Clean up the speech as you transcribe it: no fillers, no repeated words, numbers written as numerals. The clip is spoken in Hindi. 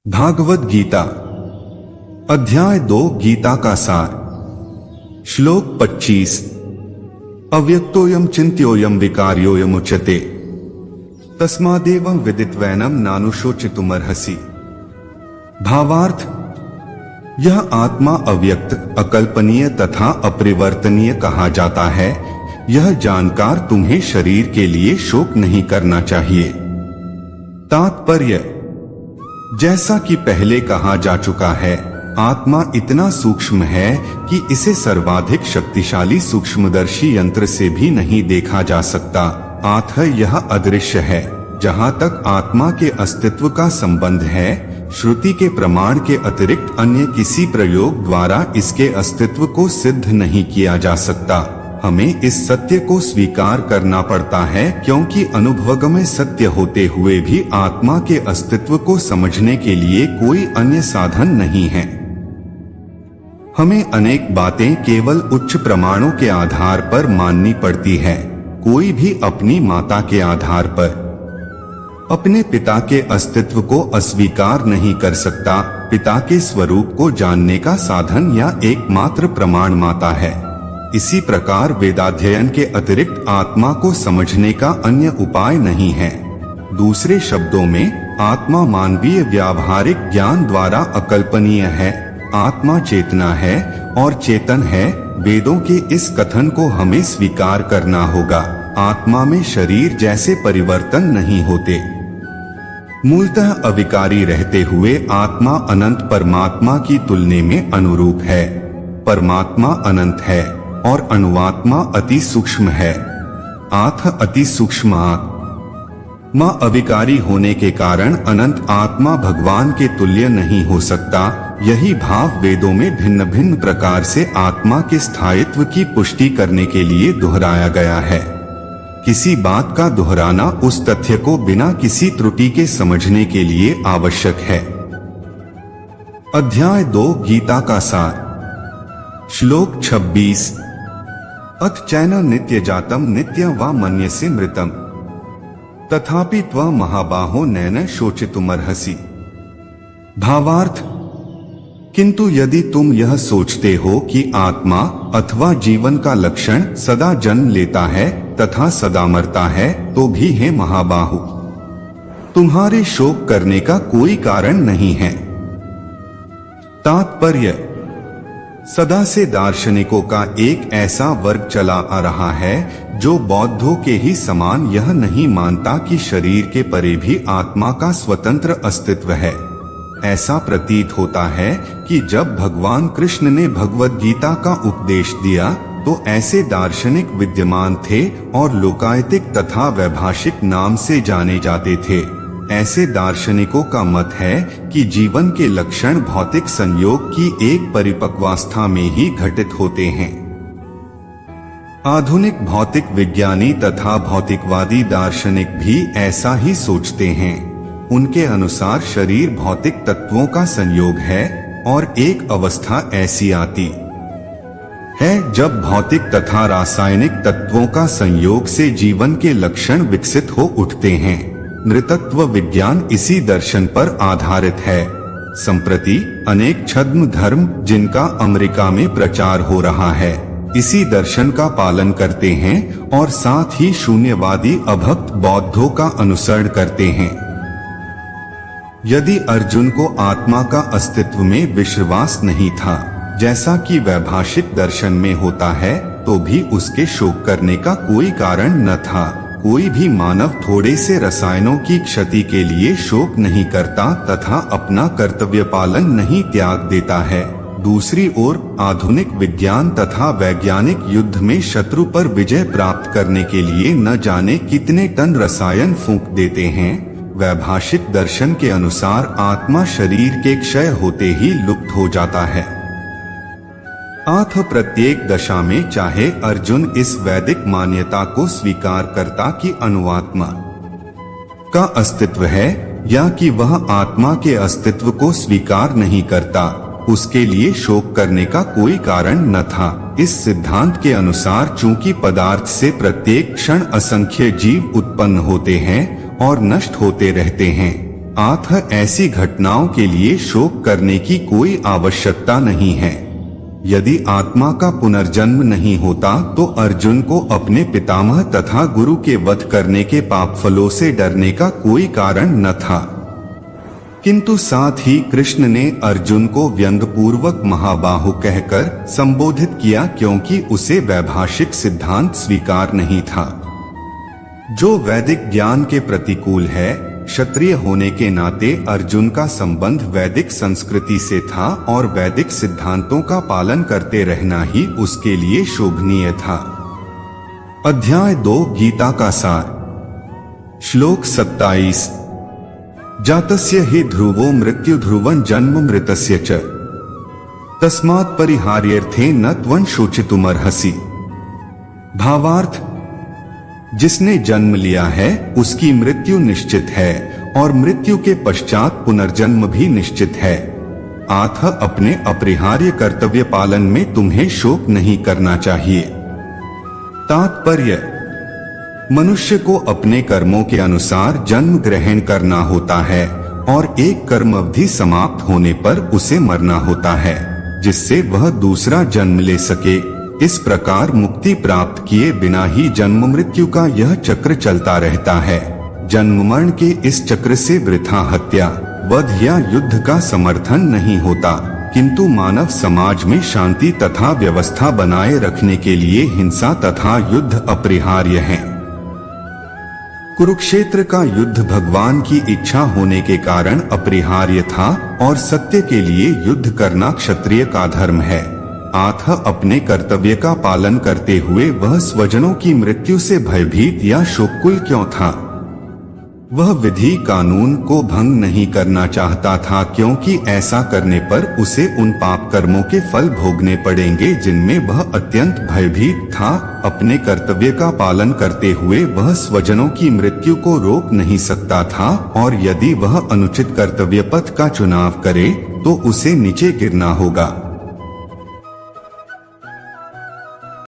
भागवत गीता अध्याय 2 गीता का सार। श्लोक 25। अव्यक्तोयम चिंत्योयम विकार्योयम उच्यते तस्मादेवं विदित्वैनम नानुशोचितुमर्हसि। भावार्थ, यह आत्मा अव्यक्त, अकल्पनीय तथा अपरिवर्तनीय कहा जाता है। यह जानकर तुम्हें शरीर के लिए शोक नहीं करना चाहिए। तात्पर्य, जैसा कि पहले कहा जा चुका है, आत्मा इतना सूक्ष्म है कि इसे सर्वाधिक शक्तिशाली सूक्ष्मदर्शी यंत्र से भी नहीं देखा जा सकता। अतः यह अदृश्य है। जहाँ तक आत्मा के अस्तित्व का संबंध है, श्रुति के प्रमाण के अतिरिक्त अन्य किसी प्रयोग द्वारा इसके अस्तित्व को सिद्ध नहीं किया जा सकता। हमें इस सत्य को स्वीकार करना पड़ता है, क्योंकि अनुभवगम्य सत्य होते हुए भी आत्मा के अस्तित्व को समझने के लिए कोई अन्य साधन नहीं है। हमें अनेक बातें केवल उच्च प्रमाणों के आधार पर माननी पड़ती है। कोई भी अपनी माता के आधार पर अपने पिता के अस्तित्व को अस्वीकार नहीं कर सकता। पिता के स्वरूप को जानने का साधन या एकमात्र प्रमाण माता है। इसी प्रकार वेदाध्ययन के अतिरिक्त आत्मा को समझने का अन्य उपाय नहीं है। दूसरे शब्दों में, आत्मा मानवीय व्यावहारिक ज्ञान द्वारा अकल्पनीय है। आत्मा चेतना है और चेतन है। वेदों के इस कथन को हमें स्वीकार करना होगा। आत्मा में शरीर जैसे परिवर्तन नहीं होते। मूलतः अविकारी रहते हुए आत्मा अनंत परमात्मा की तुलना में अनुरूप है। परमात्मा अनंत है और अनुआत्मा अति सूक्ष्म है। अति सूक्ष्म आत्मा अविकारी होने के कारण अनंत आत्मा भगवान के तुल्य नहीं हो सकता। यही भाव वेदों में भिन्न भिन्न प्रकार से आत्मा के स्थायित्व की पुष्टि करने के लिए दोहराया गया है। किसी बात का दोहराना उस तथ्य को बिना किसी त्रुटि के समझने के लिए आवश्यक है। अध्याय 2 गीता का सार। श्लोक 26। अथ चैन नित्य जातम नित्य वा मन्यसे मृतम तथापि त्वं महाबाहो नैन शोचितुमर्हसि। भावार्थ, किंतु यदि तुम यह सोचते हो कि आत्मा अथवा जीवन का लक्षण सदा जन्म लेता है तथा सदा मरता है, तो भी हे महाबाहु, तुम्हारे शोक करने का कोई कारण नहीं है। तात्पर्य, सदा से दार्शनिकों का एक ऐसा वर्ग चला आ रहा है जो बौद्धों के ही समान यह नहीं मानता कि शरीर के परे भी आत्मा का स्वतंत्र अस्तित्व है। ऐसा प्रतीत होता है कि जब भगवान कृष्ण ने भगवद गीता का उपदेश दिया तो ऐसे दार्शनिक विद्यमान थे और लोकायतिक तथा वैभाषिक नाम से जाने जाते थे। ऐसे दार्शनिकों का मत है कि जीवन के लक्षण भौतिक संयोग की एक परिपक्वावस्था में ही घटित होते हैं। आधुनिक भौतिक विज्ञानी तथा भौतिकवादी दार्शनिक भी ऐसा ही सोचते हैं। उनके अनुसार शरीर भौतिक तत्वों का संयोग है और एक अवस्था ऐसी आती है जब भौतिक तथा रासायनिक तत्वों का संयोग से जीवन के लक्षण विकसित हो उठते हैं। नृतत्व विज्ञान इसी दर्शन पर आधारित है। संप्रति अनेक छद्म धर्म, जिनका अमेरिका में प्रचार हो रहा है, इसी दर्शन का पालन करते हैं और साथ ही शून्यवादी अभक्त बौद्धों का अनुसरण करते हैं। यदि अर्जुन को आत्मा का अस्तित्व में विश्वास नहीं था, जैसा कि वैभाषिक दर्शन में होता है, तो भी उसके शोक करने का कोई कारण न था। कोई भी मानव थोड़े से रसायनों की क्षति के लिए शोक नहीं करता तथा अपना कर्तव्य पालन नहीं त्याग देता है। दूसरी ओर आधुनिक विज्ञान तथा वैज्ञानिक युद्ध में शत्रु पर विजय प्राप्त करने के लिए न जाने कितने टन रसायन फूंक देते हैं। वैभाषिक दर्शन के अनुसार आत्मा शरीर के क्षय होते ही लुप्त हो जाता है। प्रत्येक दशा में चाहे अर्जुन इस वैदिक मान्यता को स्वीकार करता कि अनुआत्मा का अस्तित्व है या कि वह आत्मा के अस्तित्व को स्वीकार नहीं करता, उसके लिए शोक करने का कोई कारण न था। इस सिद्धांत के अनुसार चूंकि पदार्थ से प्रत्येक क्षण असंख्य जीव उत्पन्न होते हैं और नष्ट होते रहते हैं, अतः ऐसी घटनाओं के लिए शोक करने की कोई आवश्यकता नहीं है। यदि आत्मा का पुनर्जन्म नहीं होता तो अर्जुन को अपने पितामह तथा गुरु के वध करने के पाप फलों से डरने का कोई कारण न था। किंतु साथ ही कृष्ण ने अर्जुन को व्यंग्यपूर्वक महाबाहु कहकर संबोधित किया, क्योंकि उसे वैभाषिक सिद्धांत स्वीकार नहीं था जो वैदिक ज्ञान के प्रतिकूल है। क्षत्रिय होने के नाते अर्जुन का संबंध वैदिक संस्कृति से था और वैदिक सिद्धांतों का पालन करते रहना ही उसके लिए शोभनीय था। अध्याय 2 गीता का सार। श्लोक 27। जातस्य हि ध्रुवो मृत्यु ध्रुवं जन्म मृतस्य च तस्मात् परिहार्यर्थे न त्वं शोचितुमर्हसि। भावार्थ, जिसने जन्म लिया है उसकी मृत्यु निश्चित है और मृत्यु के पश्चात पुनर्जन्म भी निश्चित है। अतः अपने अपरिहार्य कर्तव्य पालन में तुम्हें शोक नहीं करना चाहिए। तात्पर्य, मनुष्य को अपने कर्मों के अनुसार जन्म ग्रहण करना होता है और एक कर्म अवधि समाप्त होने पर उसे मरना होता है, जिससे वह दूसरा जन्म ले सके। इस प्रकार मुक्ति प्राप्त किए बिना ही जन्म मृत्यु का यह चक्र चलता रहता है। जन्म मरण के इस चक्र से वृथा हत्या, वध या युद्ध का समर्थन नहीं होता, किंतु मानव समाज में शांति तथा व्यवस्था बनाए रखने के लिए हिंसा तथा युद्ध अपरिहार्य है। कुरुक्षेत्र का युद्ध भगवान की इच्छा होने के कारण अपरिहार्य था और सत्य के लिए युद्ध करना क्षत्रिय का धर्म है। अतः अपने कर्तव्य का पालन करते हुए वह स्वजनों की मृत्यु से भयभीत या शोककुल क्यों था? वह विधि कानून को भंग नहीं करना चाहता था, क्योंकि ऐसा करने पर उसे उन पाप कर्मों के फल भोगने पड़ेंगे जिनमें वह अत्यंत भयभीत था। अपने कर्तव्य का पालन करते हुए वह स्वजनों की मृत्यु को रोक नहीं सकता था और यदि वह अनुचित कर्तव्य पथ का चुनाव करे तो उसे नीचे गिरना होगा।